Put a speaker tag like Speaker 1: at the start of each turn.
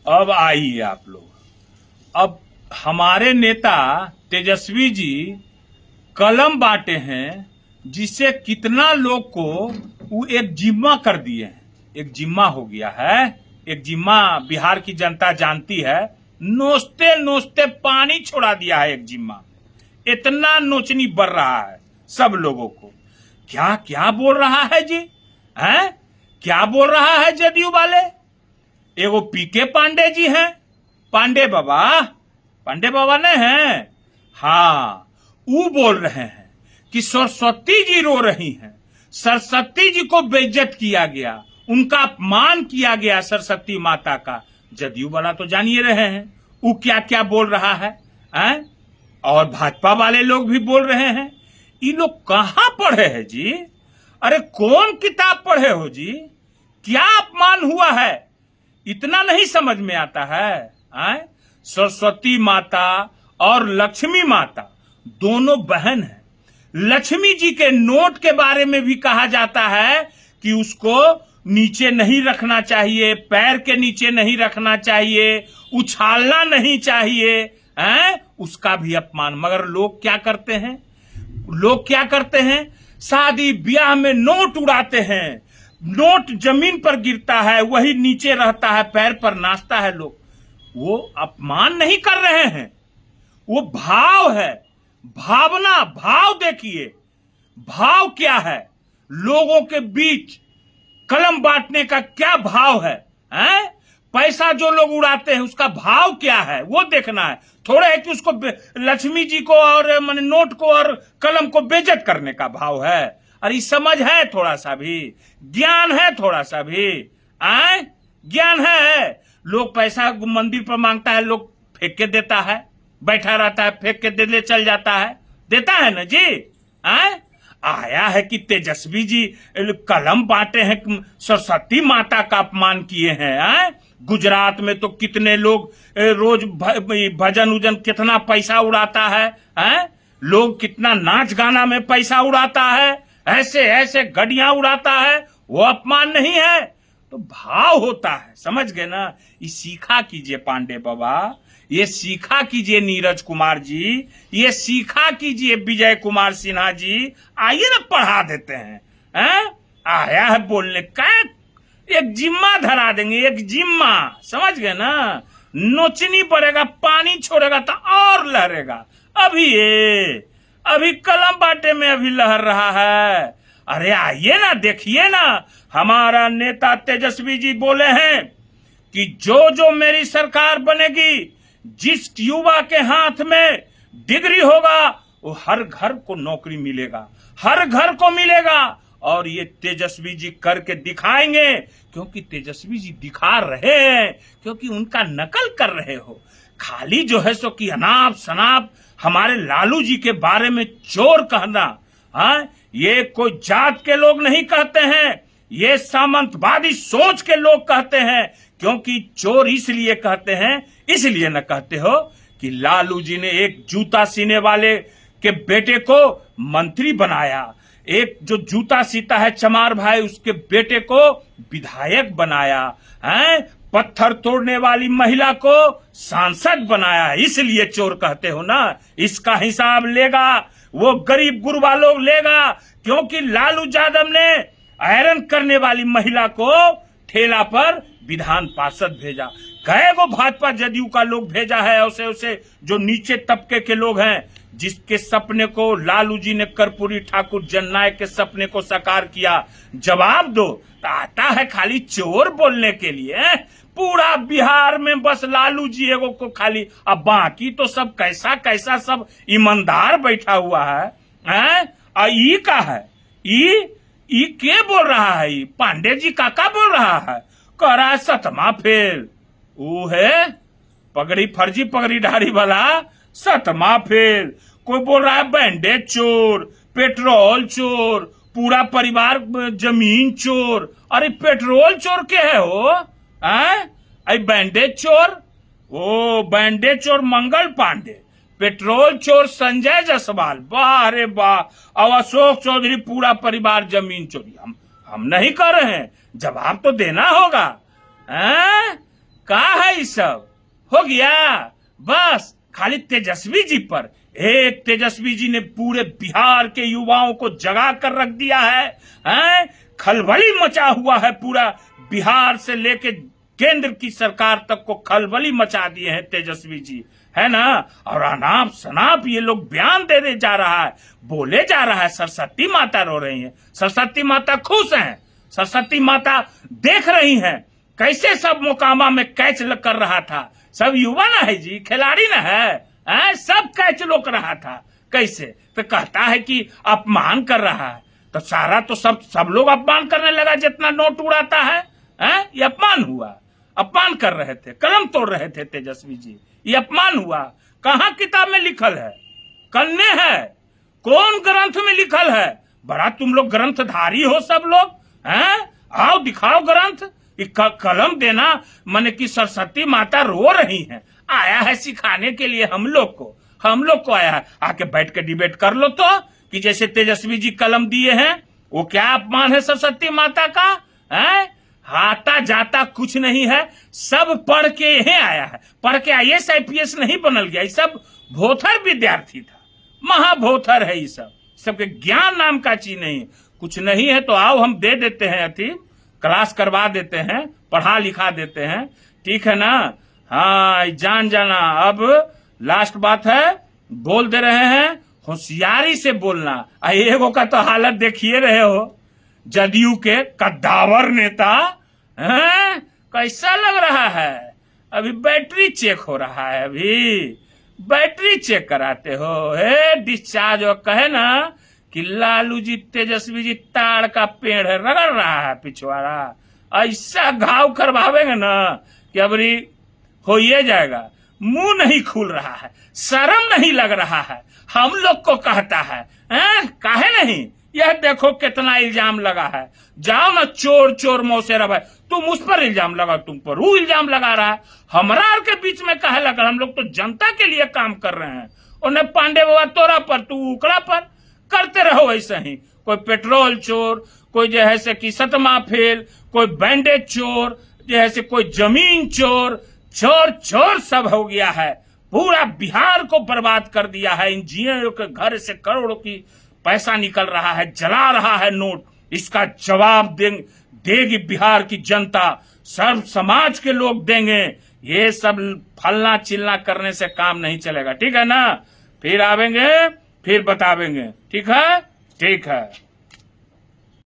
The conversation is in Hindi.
Speaker 1: अब आइए आप लोग। अब हमारे नेता तेजस्वी जी कलम बांटे हैं, जिससे कितना लोग को वो एक जिम्मा कर दिए हैं। एक जिम्मा हो गया है, एक जिम्मा बिहार की जनता जानती है। नोचते नोचते पानी छोड़ा दिया है एक जिम्मा। इतना नोचनी बढ़ रहा है सब लोगों को। क्या क्या बोल रहा है जी, हैं? क्या बोल रहा है जदयू वाले? एगो पीके पांडे जी हैं, पांडे बाबा ने हैं। हाँ, वो बोल रहे हैं कि सरस्वती जी रो रही हैं, सरस्वती जी को बेइज्जत किया गया, उनका अपमान किया गया सरस्वती माता का। जदयू वाला तो जान ही रहे हैं वो क्या क्या बोल रहा है, हैं? और भाजपा वाले लोग भी बोल रहे हैं। ये लोग कहां पढ़े हैं जी? अरे कौन किताब पढ़े हो जी? क्या अपमान हुआ है, इतना नहीं समझ में आता है? सरस्वती माता और लक्ष्मी माता दोनों बहन हैं। लक्ष्मी जी के नोट के बारे में भी कहा जाता है कि उसको नीचे नहीं रखना चाहिए, पैर के नीचे नहीं रखना चाहिए, उछालना नहीं चाहिए, हैं? उसका भी अपमान। मगर लोग क्या करते हैं? लोग क्या करते हैं? शादी ब्याह में नोट उड़ाते हैं, नोट जमीन पर गिरता है, वही नीचे रहता है, पैर पर नाचता है लोग। वो अपमान नहीं कर रहे हैं, वो भाव है, भावना। भाव देखिए, भाव क्या है लोगों के बीच कलम बांटने का, क्या भाव है, हैं? पैसा जो लोग उड़ाते हैं उसका भाव क्या है वो देखना है। थोड़ा है कि उसको लक्ष्मी जी को और माने नोट को और कलम को बेइज्जत करने का भाव है। अरे समझ है, थोड़ा सा भी ज्ञान है, थोड़ा सा भी ज्ञान है। लोग पैसा मंदिर पर मांगता है, लोग फेंक के देता है, बैठा रहता है, फेंक के दे चल जाता है, देता है ना जी। आया है कि तेजस्वी जी कलम बांटे हैं, सरस्वती माता का अपमान किए हैं। गुजरात में तो कितने लोग रोज भजन उजन कितना पैसा उड़ाता है? लोग कितना नाच गाना में पैसा उड़ाता है, ऐसे ऐसे गड्डियां उड़ाता है। वो अपमान नहीं है, तो भाव होता है। समझ गए ना? ये सीखा कीजिए पांडे बाबा, ये सीखा कीजिए नीरज कुमार जी, ये सीखा कीजिए विजय कुमार सिन्हा जी। आइए ना, पढ़ा देते हैं। आया है बोलने का, एक जिम्मा धरा देंगे, एक जिम्मा। समझ गए ना? नोचनी पड़ेगा, पानी छोड़ेगा तो और लहरेगा। अभी कलम बाटे में अभी लहर रहा है। अरे आइए ना, देखिए ना, हमारा नेता तेजस्वी जी बोले हैं कि जो जो मेरी सरकार बनेगी, जिस युवा के हाथ में डिग्री होगा वो हर घर को नौकरी मिलेगा, हर घर को मिलेगा। और ये तेजस्वी जी करके दिखाएंगे, क्योंकि तेजस्वी जी दिखा रहे हैं, क्योंकि उनका नकल कर रहे हो। खाली जो है सो कि अनाप शनाप हमारे लालू जी के बारे में चोर कहना, ये कोई जात के लोग नहीं कहते हैं, ये सामंतवादी सोच के लोग कहते हैं। क्योंकि चोर इसलिए कहते हैं, इसलिए न कहते हो कि लालू जी ने एक जूता सीने वाले के बेटे को मंत्री बनाया, एक जो जूता सीता है चमार भाई, उसके बेटे को विधायक बनाया, पत्थर तोड़ने वाली महिला को सांसद बनाया। इसलिए चोर कहते हो ना। इसका हिसाब लेगा वो गरीब गुरबा लोग लेगा, क्योंकि लालू यादव ने आयरन करने वाली महिला को ठेला पर विधान पार्षद भेजा। कई गो भाजपा जदयू का लोग भेजा है, उसे जो नीचे तबके के लोग हैं, जिसके सपने को लालू जी ने कर्पूरी ठाकुर जननायक के सपने को साकार किया। जवाब दो। तो आता है खाली चोर बोलने के लिए। पूरा बिहार में बस लालू जी एगो को खाली, अब बाकी तो सब कैसा कैसा सब ईमानदार बैठा हुआ है। ई का है, ई के बोल रहा है? ई पांडे जी काका बोल रहा है, कह रहा है सतमा फेल। वो है पगड़ी, फर्जी पगड़ी धारी वाला सतमा फेल। कोई बोल रहा है बैंडेज चोर, पेट्रोल चोर, पूरा परिवार जमीन चोर। अरे पेट्रोल चोर के है हो? आई बैंडेज चोर, ओ बैंडेज चोर मंगल पांडे, पेट्रोल चोर संजय जायसवाल, वाह रे वाह। और अशोक चौधरी पूरा परिवार जमीन चोरी। हम नहीं कर रहे हैं, जवाब तो देना होगा। कहा है ये सब हो गया? बस खाली तेजस्वी जी पर, एक तेजस्वी जी ने पूरे बिहार के युवाओं को जगा कर रख दिया है? खलबली मचा हुआ है पूरा बिहार से लेके केंद्र की सरकार तक को खलबली मचा दिए हैं तेजस्वी जी, है ना। और अनाप शनाप ये लोग बयान दे जा रहा है, बोले जा रहा है सरस्वती माता रो रही है, सरस्वती माता खुश हैं, सरस्वती माता देख रही हैं कैसे सब मोकामा में कैच कर रहा था। सब युवा ना है जी, खिलाड़ी ना है, सब कैच लोक रहा था कैसे। तो कहता है कि अपमान कर रहा है, तो सारा तो सब लोग अपमान करने लगा जितना नोट उड़ाता है, ये अपमान हुआ। अपमान कर रहे थे, कलम तोड़ रहे थे तेजस्वी जी, ये अपमान हुआ। कहाँ किताब में लिखल है? कन्ने है? कौन ग्रंथ में लिखल है? बड़ा तुम लोग ग्रंथधारी हो सब लोग, आओ दिखाओ ग्रंथ। कलम देना माने कि सरस्वती माता रो रही हैं, आया है सिखाने के लिए हम लोग को आया है। आके बैठ के डिबेट कर लो तो, कि जैसे तेजस्वी जी कलम दिए हैं वो क्या अपमान है सरस्वती माता का? आता जाता कुछ नहीं है, सब पढ़ के यही आया है, पढ़ के IAS IPS नहीं बनल गया, ये सब भोथर विद्यार्थी था, महाभोथर है ये सब, सबके ज्ञान नाम का चीज नहीं, कुछ नहीं है। तो आओ हम दे देते हैं, अति क्लास करवा देते हैं, पढ़ा लिखा देते हैं, ठीक है ना। हाँ जान जाना। अब लास्ट बात है, बोल दे रहे हैं, होशियारी से बोलना। एगो का तो हालत देखिए रहे हो, जदयू के कद्दावर नेता, कैसा लग रहा है? अभी बैटरी चेक हो रहा है, अभी बैटरी चेक कराते हो। डिस्चार्ज हो, कहे ना कि लालू जी तेजस्वी जी ताड़ का पेड़ है, रगड़ रहा है पिछवाड़ा, ऐसा घाव करवावेंगे ना कि अबरी हो ये जाएगा। मुंह नहीं खुल रहा है, शर्म नहीं लग रहा है, हम लोग को कहता है, काहे नहीं? यह देखो कितना इल्जाम लगा है, जाओ ना चोर चोर मौसेरा भाई, तुम उस पर इल्जाम लगा, तुम पर वो इल्जाम लगा रहा है, हमरा के बीच में कहे लगा। हम लोग तो जनता के लिए काम कर रहे हैं, उन्हें पांडे बाबा तोरा पर, तू उकड़ा पर, करते रहो ऐसे ही। कोई पेट्रोल चोर, कोई जो है से कि सतमा फेल, कोई बैंडेज चोर, जो है से कोई जमीन चोर, चोर चोर सब हो गया है, पूरा बिहार को बर्बाद कर दिया है। इंजीनियरों के घर से करोड़ों की पैसा निकल रहा है, जला रहा है नोट। इसका जवाब देगी बिहार की जनता, सर्व समाज के लोग देंगे। ये सब फलना चिलना करने से काम नहीं चलेगा, ठीक है ना। फिर आवेंगे, फिर बतावेंगे, ठीक है, ठीक है।